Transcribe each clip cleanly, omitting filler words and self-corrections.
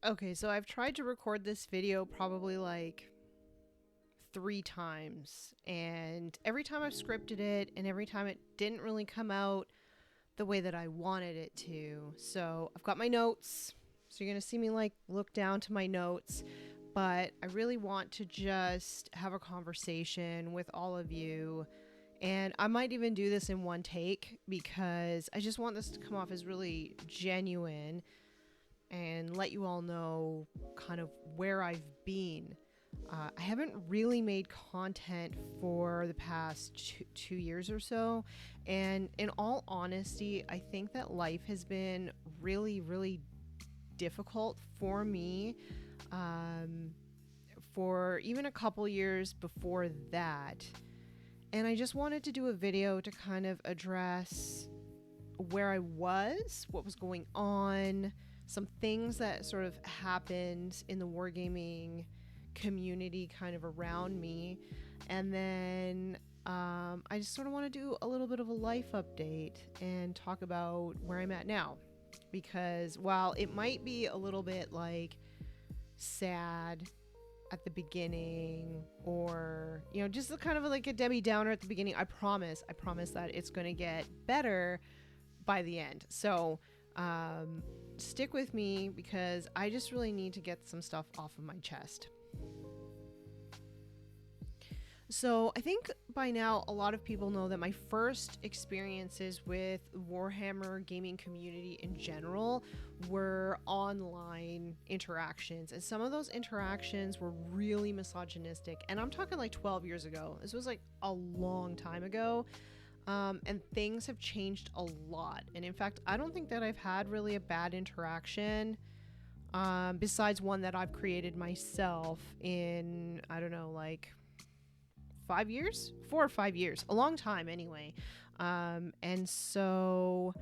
Okay, so I've tried to record this video probably like 3 times, and every time I've scripted it, and every time it didn't really come out the way that I wanted it to. So I've got my notes, so you're gonna see me like look down to my notes, but I really want to just have a conversation with all of you. And I might even do this in one take because I just want this to come off as really genuine and let you all know kind of where I've been. I haven't really made content for the past 2 years or so. And in all honesty, I think that life has been really, really difficult for me for even a couple years before that. And I just wanted to do a video to kind of address where I was, what was going on, some things that sort of happened in the wargaming community kind of around me. And then I just sort of want to do a little bit of a life update and talk about where I'm at now. Because while it might be a little bit like sad at the beginning, or just kind of like a Debbie Downer at the beginning, I promise that it's going to get better by the end. So stick with me because I just really need to get some stuff off of my chest. So I think by now a lot of people know that my first experiences with Warhammer gaming community in general were online interactions, and some of those interactions were really misogynistic, and I'm talking like 12 years ago. This was like a long time ago. And things have changed a lot. And in fact, I don't think that I've had really a bad interaction besides one that I've created myself in, I don't know, like 5 years, 4 or 5 years, a long time anyway. And so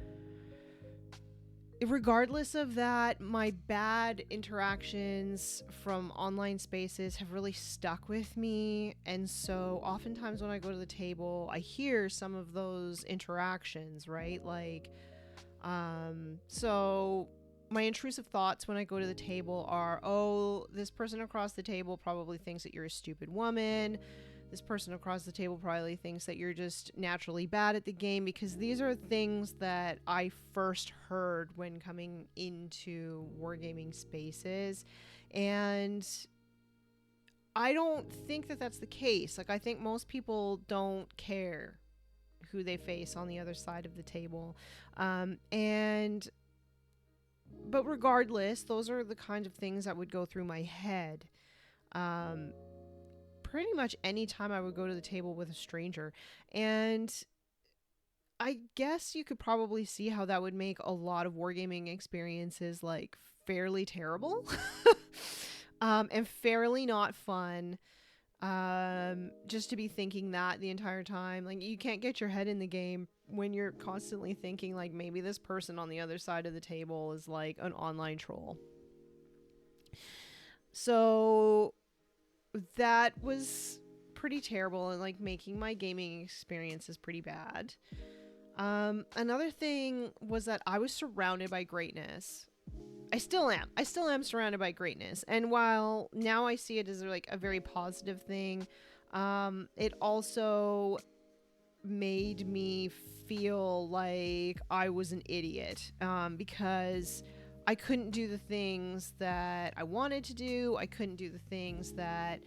regardless of that, my bad interactions from online spaces have really stuck with me. And so oftentimes when I go to the table, I hear some of those interactions, right? Like, so my intrusive thoughts when I go to the table are, oh, this person across the table probably thinks that you're a stupid woman. This person across the table probably thinks that you're just naturally bad at the game, because these are things that I first heard when coming into wargaming spaces. And I don't think that that's the case. Like, I think most people don't care who they face on the other side of the table. But regardless, those are the kinds of things that would go through my head. Pretty much any time I would go to the table with a stranger. And I guess you could probably see how that would make a lot of wargaming experiences like fairly terrible and fairly not fun. Just to be thinking that the entire time. Like, you can't get your head in the game when you're constantly thinking like maybe this person on the other side of the table is like an online troll. So that was pretty terrible, and like making my gaming experiences pretty bad. Another thing was that I was surrounded by greatness. I still am surrounded by greatness, and while now I see it as like a very positive thing, it also made me feel like I was an idiot, because I couldn't do the things that I wanted to do. I couldn't do the things that,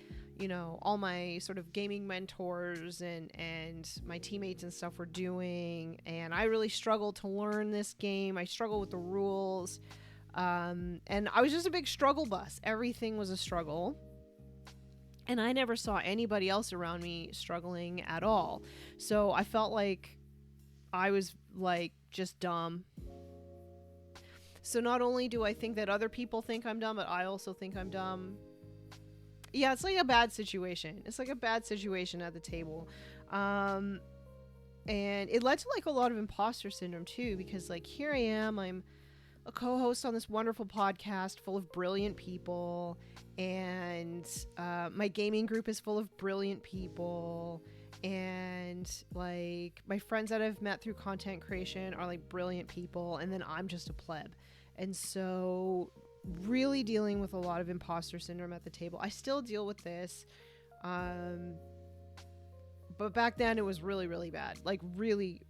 all my sort of gaming mentors and my teammates and stuff were doing. And I really struggled to learn this game. I struggled with the rules. And I was just a big struggle bus. Everything was a struggle. And I never saw anybody else around me struggling at all. So I felt like I was like just dumb. So not only do I think that other people think I'm dumb, but I also think I'm dumb. Yeah, it's like a bad situation. It's like a bad situation at the table. And it led to like a lot of imposter syndrome too, because like here I am, I'm a co-host on this wonderful podcast full of brilliant people, and my gaming group is full of brilliant people, and like my friends that I've met through content creation are like brilliant people, and then I'm just a pleb. And so really dealing with a lot of imposter syndrome at the table. I still deal with this. But back then it was really, really bad. Like really,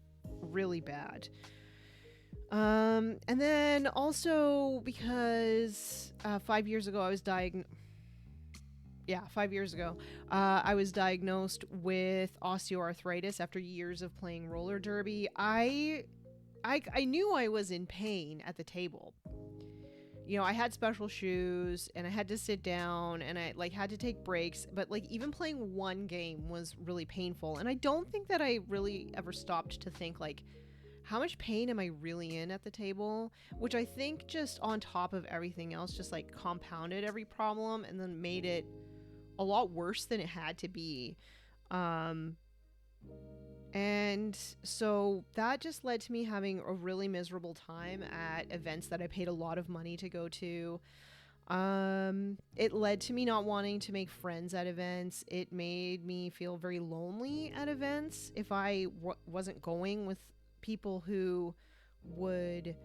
really bad. And then also because 5 years ago I was diagnosed. Yeah, 5 years ago, I was diagnosed with osteoarthritis after years of playing roller derby. I knew I was in pain at the table. You know, I had special shoes and I had to sit down and I like had to take breaks, but like even playing one game was really painful. And I don't think that I really ever stopped to think like, how much pain am I really in at the table? Which I think just on top of everything else just like compounded every problem and then made it a lot worse than it had to be. And so that just led to me having a really miserable time at events that I paid a lot of money to go to. It led to me not wanting to make friends at events. It made me feel very lonely at events if I wasn't going with people who would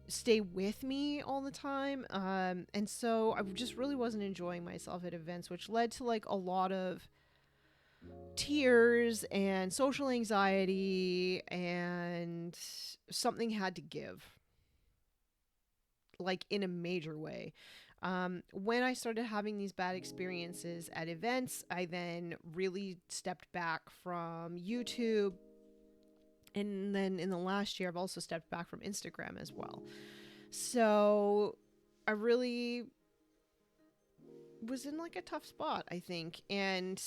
stay with me all the time. And so I just really wasn't enjoying myself at events, which led to like a lot of tears and social anxiety, and something had to give, like in a major way. When I started having these bad experiences at events, I then really stepped back from YouTube. And then in the last year, I've also stepped back from Instagram as well. So I really was in like a tough spot, I think. And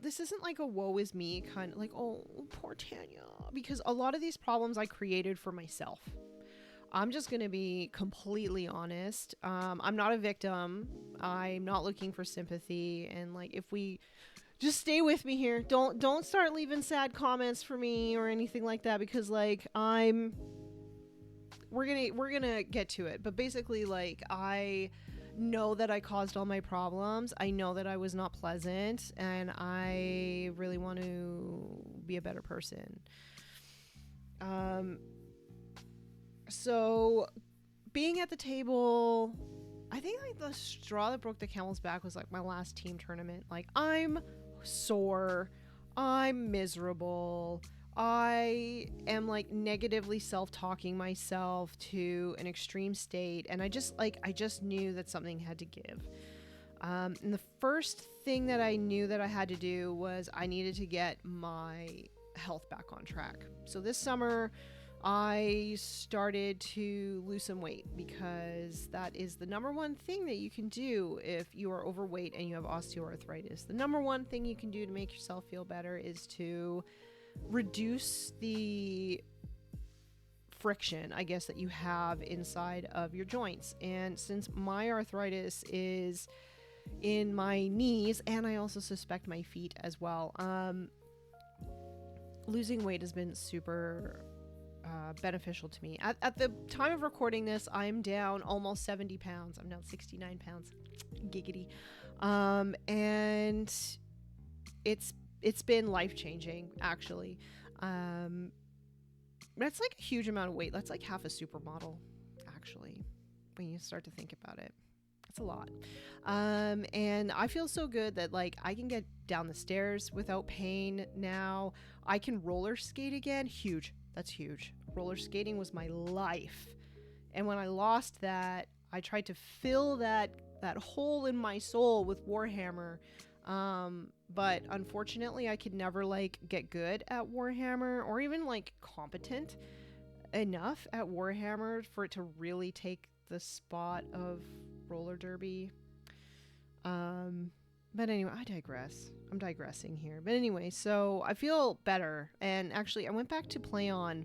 this isn't like a woe is me kind of like, oh, poor Tanya, because a lot of these problems I created for myself. I'm just going to be completely honest. I'm not a victim. I'm not looking for sympathy. And like, if we just stay with me here, don't start leaving sad comments for me or anything like that, because like we're gonna get to it. But basically, like, I know that I caused all my problems. I know that I was not pleasant, and I really want to be a better person. So being at the table, I think like the straw that broke the camel's back was like my last team tournament. Like, I'm sore, I'm miserable, I am like negatively self-talking myself to an extreme state, and I just knew that something had to give. And the first thing that I knew that I had to do was I needed to get my health back on track. So this summer I started to lose some weight, because that is the number one thing that you can do if you are overweight and you have osteoarthritis. The number one thing you can do to make yourself feel better is to reduce the friction, I guess, that you have inside of your joints. And since my arthritis is in my knees, and I also suspect my feet as well, losing weight has been super beneficial to me. At the time of recording this, I'm down almost 70 pounds. I'm down 69 pounds. Giggity. And it's been life-changing, actually. That's like a huge amount of weight. That's like half a supermodel, actually, when you start to think about it. It's a lot. And I feel so good that like I can get down the stairs without pain now. I can roller skate again. Huge. That's huge. Roller skating was my life. And when I lost that, I tried to fill that hole in my soul with Warhammer. But unfortunately, I could never like get good at Warhammer, or even like competent enough at Warhammer for it to really take the spot of roller derby. But anyway, I digress. I'm digressing here. But anyway, so I feel better. And actually, I went back to play on,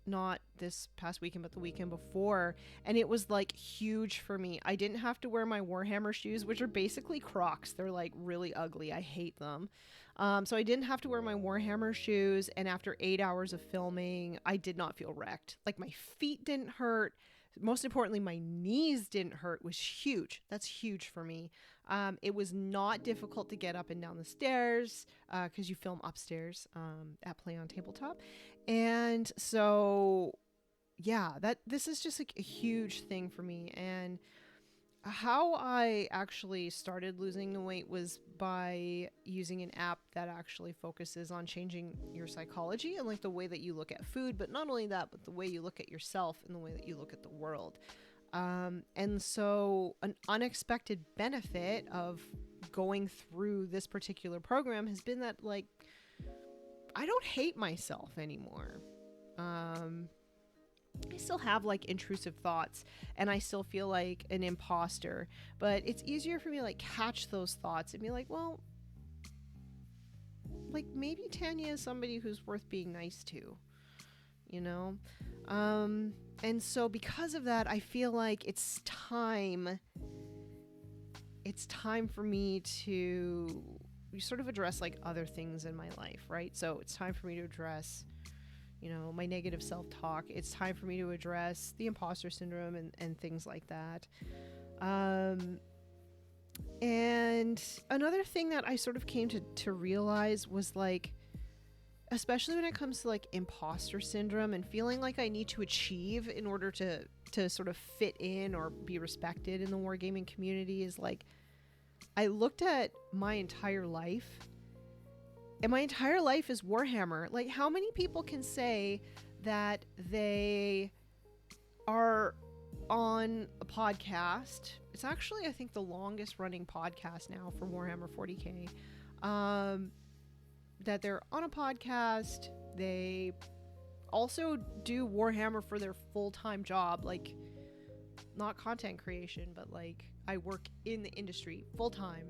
not this past weekend, but the weekend before. And it was like huge for me. I didn't have to wear my Warhammer shoes, which are basically Crocs. They're like really ugly. I hate them. So I didn't have to wear my Warhammer shoes. And after 8 hours of filming, I did not feel wrecked. Like, my feet didn't hurt. Most importantly, my knees didn't hurt, was huge. That's huge for me. It was not difficult to get up and down the stairs, because you film upstairs at Play on Tabletop. And so, yeah, this is just like a huge thing for me. And how I actually started losing the weight was by using an app that actually focuses on changing your psychology and like the way that you look at food, but not only that, but the way you look at yourself and the way that you look at the world. And so an unexpected benefit of going through this particular program has been that, like, I don't hate myself anymore. I still have like intrusive thoughts and I still feel like an imposter, but it's easier for me to like catch those thoughts and be like, well, like maybe Tanya is somebody who's worth being nice to, you know? And so because of that, I feel like it's time for me to sort of address like other things in my life, right? So it's time for me to address, you know, my negative self-talk. It's time for me to address the imposter syndrome and things like that. And another thing that I sort of came to realize was like, especially when it comes to like imposter syndrome and feeling like I need to achieve in order to sort of fit in or be respected in the wargaming community, is like, I looked at my entire life, and my entire life is Warhammer. Like, how many people can say that they are on a podcast? It's actually, I think, the longest running podcast now for Warhammer 40K. That they're on a podcast. They also do Warhammer for their full-time job, like not content creation, but like I work in the industry full-time.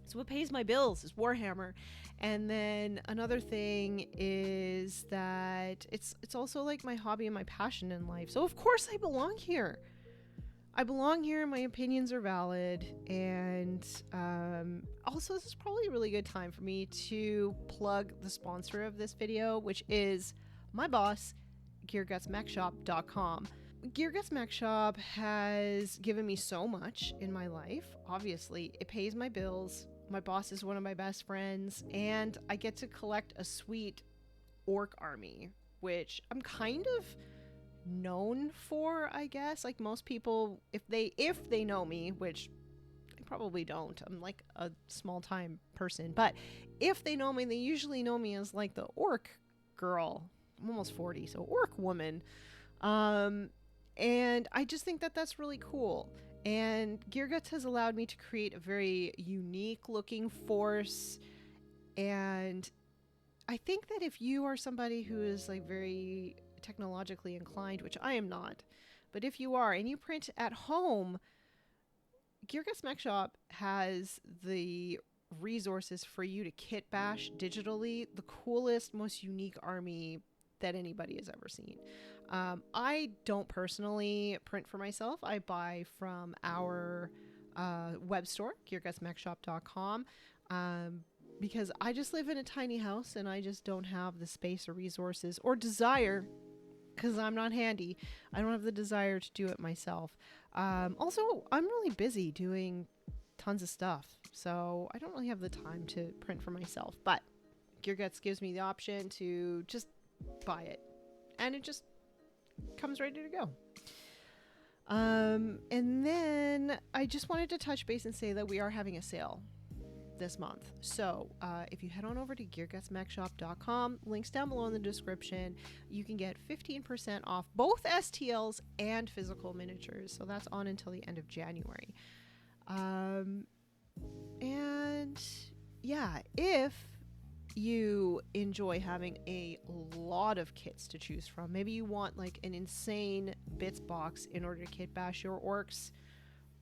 So what pays my bills is Warhammer. And then another thing is that it's also like my hobby and my passion in life. So of course I belong here. My opinions are valid. And also this is probably a really good time for me to plug the sponsor of this video, which is my boss, Geargutsmechshop.com. Gearguts Mech Shop has given me so much in my life. Obviously, it pays my bills. My boss is one of my best friends, and I get to collect a sweet orc army, which I'm kind of known for, I guess. Like most people, if they know me, which they probably don't. I'm like a small time person, but if they know me, they usually know me as like the orc girl. I'm almost 40, so orc woman. And I just think that that's really cool. And Gearguts has allowed me to create a very unique looking force. And I think that if you are somebody who is like very technologically inclined, which I am not, but if you are and you print at home, Gearguts Mech Shop has the resources for you to kit bash digitally the coolest, most unique army that anybody has ever seen. I don't personally print for myself. I buy from our web store, geargutsmechshop.com, because I just live in a tiny house and I just don't have the space or resources or desire, because I'm not handy. I don't have the desire to do it myself. Also, I'm really busy doing tons of stuff, so I don't really have the time to print for myself. But Gearguts gives me the option to just buy it, and it just comes ready to go. And then I just wanted to touch base and say that we are having a sale this month. So if you head on over to geargutsmechshop.com, links down below in the description, you can get 15% off both STLs and physical miniatures. So that's on until the end of January. And yeah, if you enjoy having a lot of kits to choose from, maybe you want like an insane bits box in order to kit bash your orcs,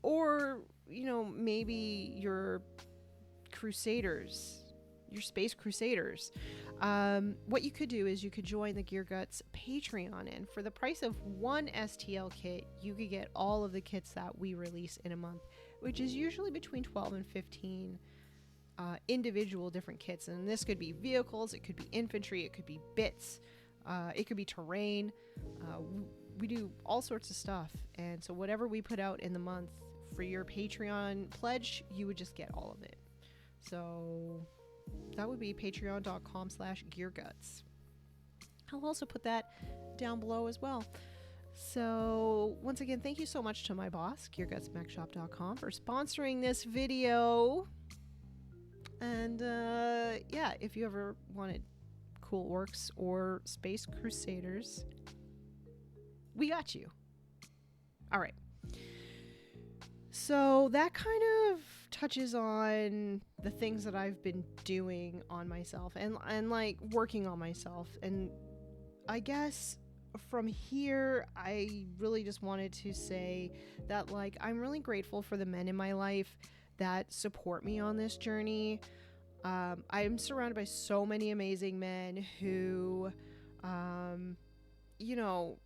or you know, maybe your crusaders, your space crusaders, what you could do is you could join the Gearguts Patreon, and for the price of one STL kit you could get all of the kits that we release in a month, which is usually between 12 and 15 individual different kits. And this could be vehicles, it could be infantry, it could be bits, it could be terrain. We do all sorts of stuff, and so whatever we put out in the month for your Patreon pledge, you would just get all of it. So that would be patreon.com/gearguts. I'll also put that down below as well. So once again, thank you so much to my boss, GeargutsMechShop.com, for sponsoring this video. And yeah, if you ever wanted cool orcs or space crusaders, we got you. All right. So that kind of touches on the things that I've been doing on myself and like working on myself. And I guess from here, I really just wanted to say that, like, I'm really grateful for the men in my life that support me on this journey. I'm surrounded by so many amazing men who, you know,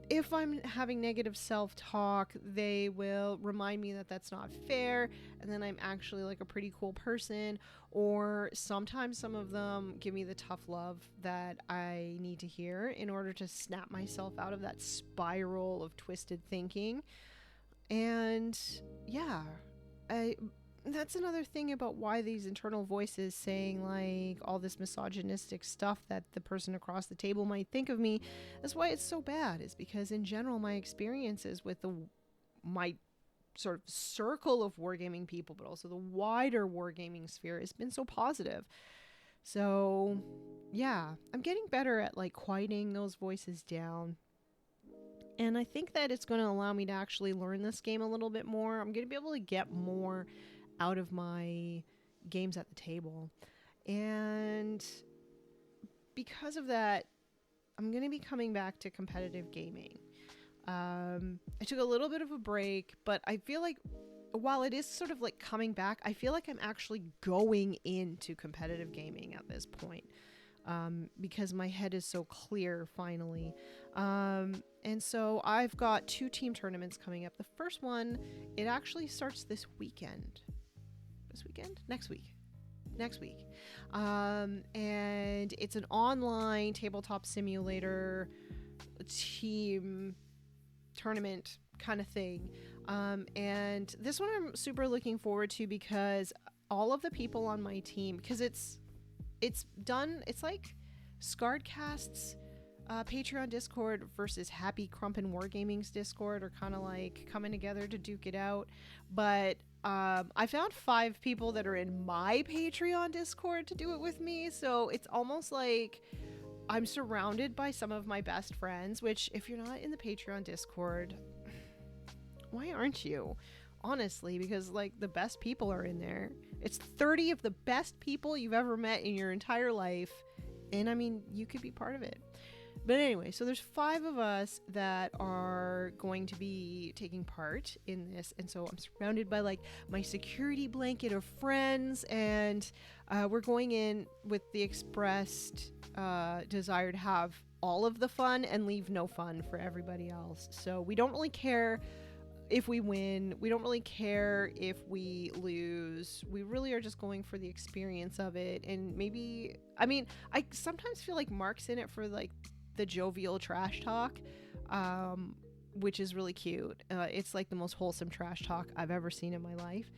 if I'm having negative self-talk, they will remind me that that's not fair, and then I'm actually like a pretty cool person. Or sometimes some of them give me the tough love that I need to hear in order to snap myself out of that spiral of twisted thinking. And yeah, that's another thing about why these internal voices saying like all this misogynistic stuff that the person across the table might think of me, that's why it's so bad, is because in general my experiences with my sort of circle of wargaming people, but also the wider wargaming sphere, has been so positive. So yeah, I'm getting better at like quieting those voices down. And I think that it's going to allow me to actually learn this game a little bit more. I'm going to be able to get more out of my games at the table. And because of that, I'm going to be coming back to competitive gaming. I took a little bit of a break, but I feel like while it is sort of like coming back, I feel like I'm actually going into competitive gaming at this point. Because my head is so clear finally. And so I've got 2 team tournaments coming up. The first one, it actually starts this weekend. Next week. And it's an online tabletop simulator team tournament kind of thing. And this one I'm super looking forward to because all of the people on my team, because it's like Scarredcast's Patreon Discord versus Happy Crump and Wargaming's Discord are kind of like coming together to duke it out. But I found 5 people that are in my Patreon Discord to do it with me. So it's almost like I'm surrounded by some of my best friends, which if you're not in the Patreon Discord, why aren't you? Honestly, because like the best people are in there. It's 30 of the best people you've ever met in your entire life. And I mean, you could be part of it. But anyway, so there's 5 of us that are going to be taking part in this. And so I'm surrounded by like my security blanket of friends. And we're going in with the expressed desire to have all of the fun and leave no fun for everybody else. So we don't really care if we win. We don't really care if we lose. We really are just going for the experience of it. And maybe, I mean, I sometimes feel like Mark's in it for like the jovial trash talk, which is really cute. It's like the most wholesome trash talk I've ever seen in my life.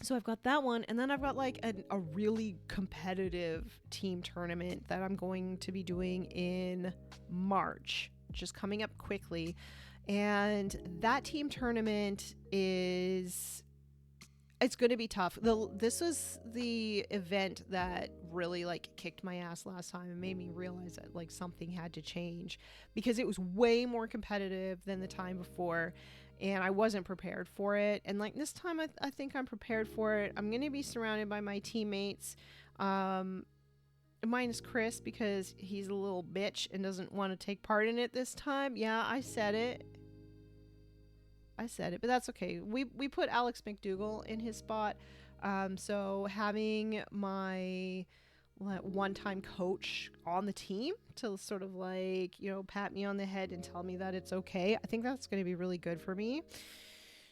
So I've got that one, and then I've got like a really competitive team tournament that I'm going to be doing in March, just coming up quickly. And that team tournament it's going to be tough. This was the event that really like kicked my ass last time and made me realize that like something had to change, because it was way more competitive than the time before, and I wasn't prepared for it. And like this time I think I'm prepared for it. I'm going to be surrounded by my teammates, minus Chris, because he's a little bitch and doesn't want to take part in it this time. Yeah, I said it, but that's okay. We put Alex McDougall in his spot. So having my one-time coach on the team to sort of like, you know, pat me on the head and tell me that it's okay, I think that's going to be really good for me.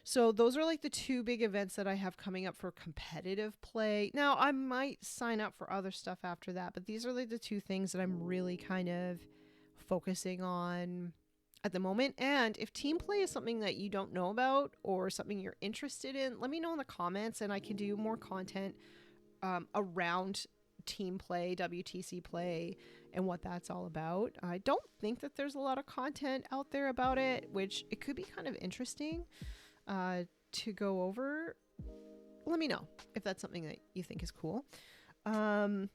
So those are like the 2 big events that I have coming up for competitive play. Now I might sign up for other stuff after that, but these are like the 2 things that I'm really kind of focusing on at the moment. And if team play is something that you don't know about or something you're interested in, let me know in the comments and I can do more content around team play, WTC play, and what that's all about. I don't think that there's a lot of content out there about it, which it could be kind of interesting to go over. Let me know if that's something that you think is cool. And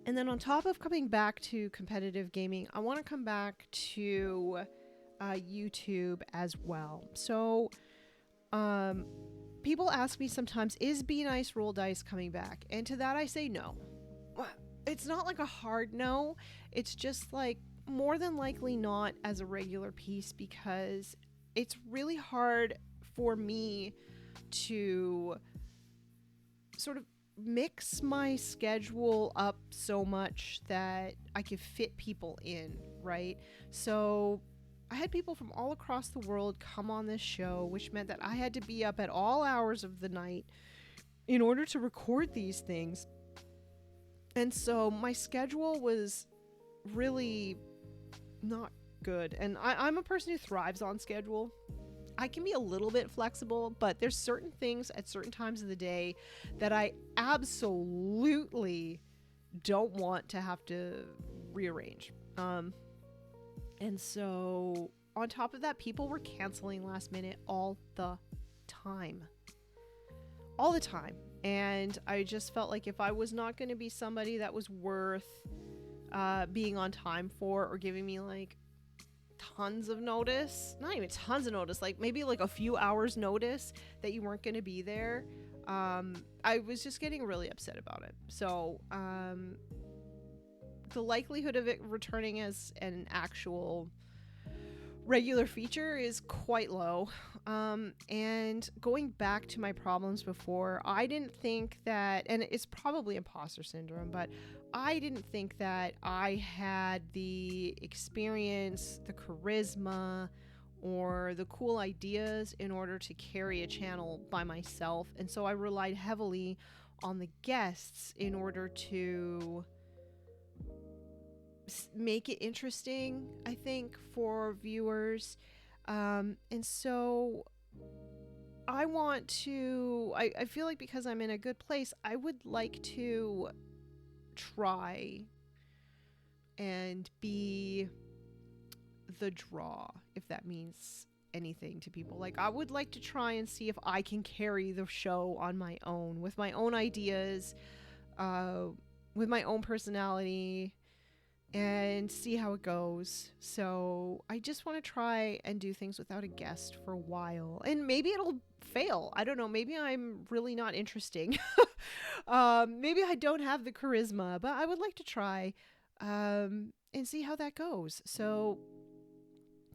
then on top of coming back to competitive gaming, I want to come back to YouTube as well. So people ask me sometimes, is Be Nice Roll Dice coming back? And to that I say no. It's not like a hard no. It's just like more than likely not as a regular piece, because it's really hard for me to sort of mix my schedule up so much that I could fit people in, right? So I had people from all across the world come on this show, which meant that I had to be up at all hours of the night in order to record these things. And so my schedule was really not good. And I'm a person who thrives on schedule. I can be a little bit flexible, but there's certain things at certain times of the day that I absolutely don't want to have to rearrange. And so on top of that, people were canceling last minute all the time. All the time. And I just felt like if I was not going to be somebody that was worth being on time for, or giving me like tons of notice, not even tons of notice, like maybe like a few hours notice that you weren't going to be there, I was just getting really upset about it. So the likelihood of it returning as an actual regular feature is quite low. And going back to my problems before, I didn't think that, and it's probably imposter syndrome, but I didn't think that I had the experience, the charisma, or the cool ideas in order to carry a channel by myself. And so I relied heavily on the guests in order to make it interesting, I think, for viewers. And so I want to, I feel like because I'm in a good place, I would like to try and be the draw, if that means anything to people. Like, I would like to try and see if I can carry the show on my own, with my own ideas, with my own personality, and see how it goes. So I just want to try and do things without a guest for a while, and maybe it'll fail. I don't know, maybe I'm really not interesting. Maybe I don't have the charisma, but I would like to try and see how that goes. So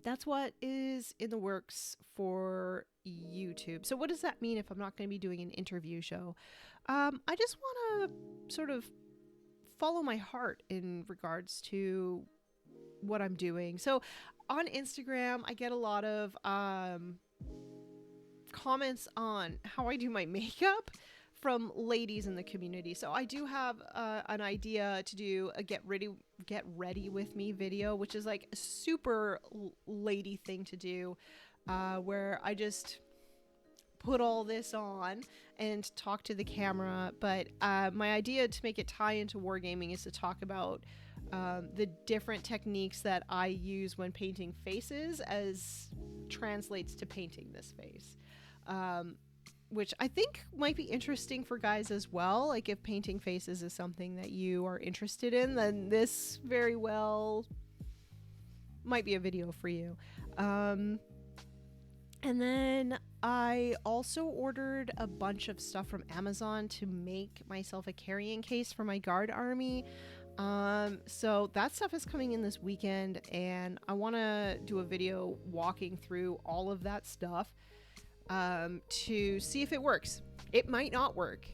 that's what is in the works for YouTube. So what does that mean if I'm not going to be doing an interview show? I just want to sort of follow my heart in regards to what I'm doing. So on Instagram, I get a lot of comments on how I do my makeup from ladies in the community. So I do have an idea to do a get ready with me video, which is like a super lady thing to do, where I just put all this on and talk to the camera. But my idea to make it tie into wargaming is to talk about the different techniques that I use when painting faces as translates to painting this face, which I think might be interesting for guys as well. Like, if painting faces is something that you are interested in, then this very well might be a video for you. And then I also ordered a bunch of stuff from Amazon to make myself a carrying case for my guard army. So that stuff is coming in this weekend, and I want to do a video walking through all of that stuff to see if it works. It might not work.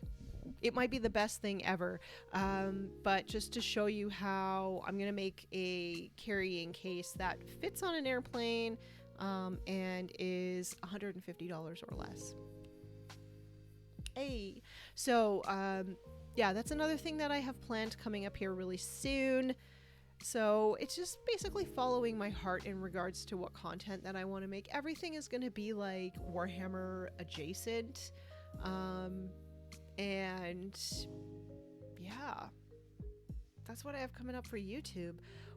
It might be the best thing ever. But just to show you how I'm going to make a carrying case that fits on an airplane, and is $150 or less. Hey, so yeah, that's another thing that I have planned coming up here really soon. So it's just basically following my heart in regards to what content that I want to make. Everything is going to be like Warhammer adjacent, and yeah, that's what I have coming up for YouTube.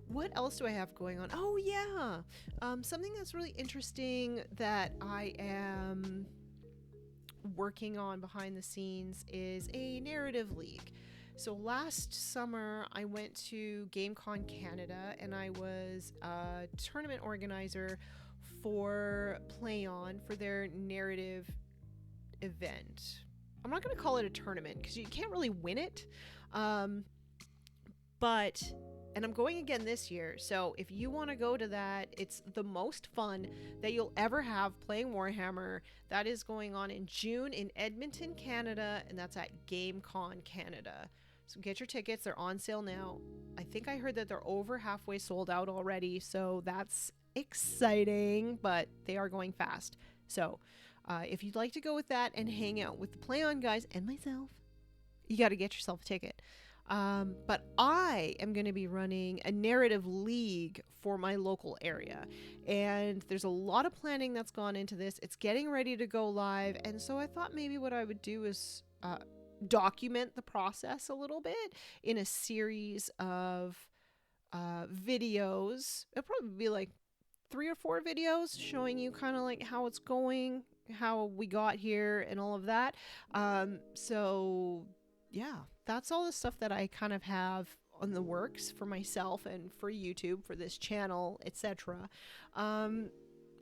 What else do I have going on? Oh yeah, something that's really interesting that I am working on behind the scenes is a narrative league. So last summer I went to GameCon Canada and I was a tournament organizer for PlayOn for their narrative event. I'm not going to call it a tournament because you can't really win it. And I'm going again this year. So if you want to go to that, it's the most fun that you'll ever have playing Warhammer. That is going on in June in Edmonton, Canada, and that's at GameCon Canada. So get your tickets. They're on sale now. I think I heard that they're over halfway sold out already. So that's exciting, but they are going fast. So if you'd like to go with that and hang out with the PlayOn guys and myself, you got to get yourself a ticket. But I am going to be running a narrative league for my local area. And there's a lot of planning that's gone into this. It's getting ready to go live. And so I thought maybe what I would do is document the process a little bit in a series of videos. It'll probably be like 3 or 4 videos showing you kind of like how it's going, how we got here and all of that. So yeah, that's all the stuff that I kind of have on the works for myself and for YouTube, for this channel, etc. And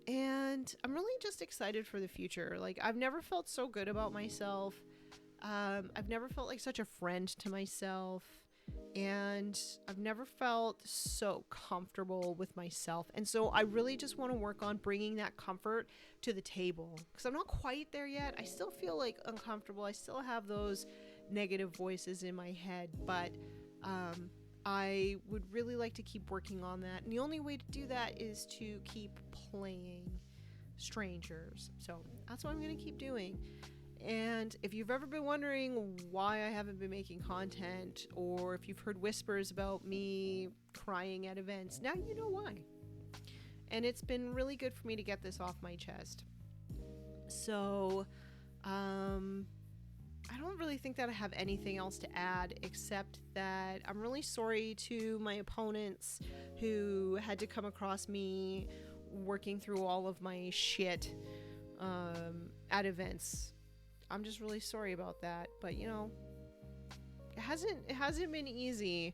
I'm really just excited for the future. Like, I've never felt so good about myself. I've never felt like such a friend to myself. And I've never felt so comfortable with myself. And so I really just want to work on bringing that comfort to the table. Because I'm not quite there yet. I still feel like uncomfortable. I still have those negative voices in my head, but I would really like to keep working on that, and the only way to do that is to keep playing strangers. So that's what I'm going to keep doing. And if you've ever been wondering why I haven't been making content, or if you've heard whispers about me crying at events, now you know why. And it's been really good for me to get this off my chest. So I don't really think that I have anything else to add, except that I'm really sorry to my opponents who had to come across me working through all of my shit at events. I'm just really sorry about that. But you know, it hasn't been easy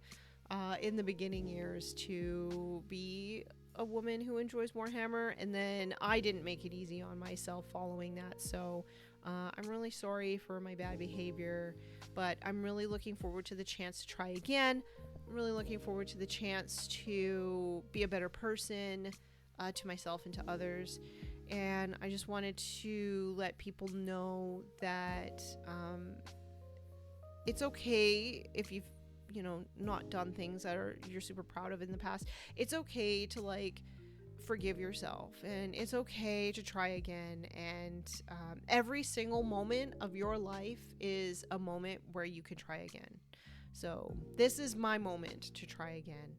in the beginning years to be a woman who enjoys Warhammer, and then I didn't make it easy on myself following that. So I'm really sorry for my bad behavior, but I'm really looking forward to the chance to try again. I'm really looking forward to the chance to be a better person to myself and to others. And I just wanted to let people know that it's okay if you've, you know, not done things that you're super proud of in the past. It's okay to like forgive yourself, and it's okay to try again. And every single moment of your life is a moment where you can try again. So this is my moment to try again,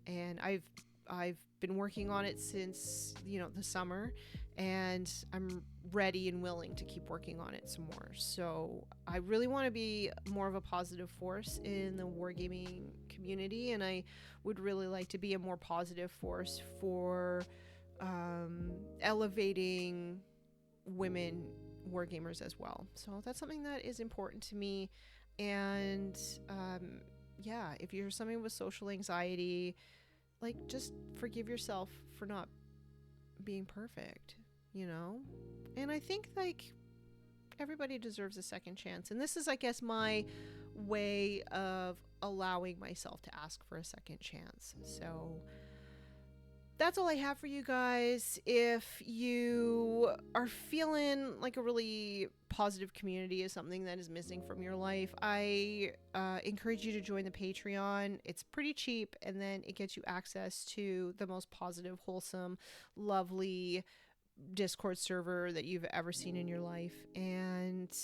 and I've been working on it since, you know, the summer, and I'm ready and willing to keep working on it some more. So I really want to be more of a positive force in the wargaming community, and I would really like to be a more positive force for elevating women wargamers as well. So that's something that is important to me. And yeah, if you're somebody with social anxiety, like, just forgive yourself for not being perfect, you know? And I think, like, everybody deserves a second chance. And this is, I guess, my way of allowing myself to ask for a second chance. So that's all I have for you guys. If you are feeling like a really positive community is something that is missing from your life, I encourage you to join the Patreon. It's pretty cheap, and then it gets you access to the most positive, wholesome, lovely Discord server that you've ever seen in your life. And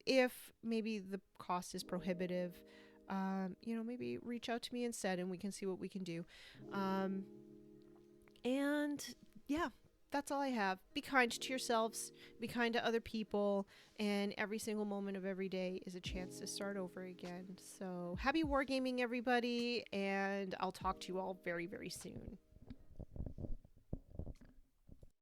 if maybe the cost is prohibitive, you know, maybe reach out to me instead and we can see what we can do. And yeah, that's all I have. Be kind to yourselves, be kind to other people, and every single moment of every day is a chance to start over again. So happy wargaming, everybody, and I'll talk to you all very, very soon.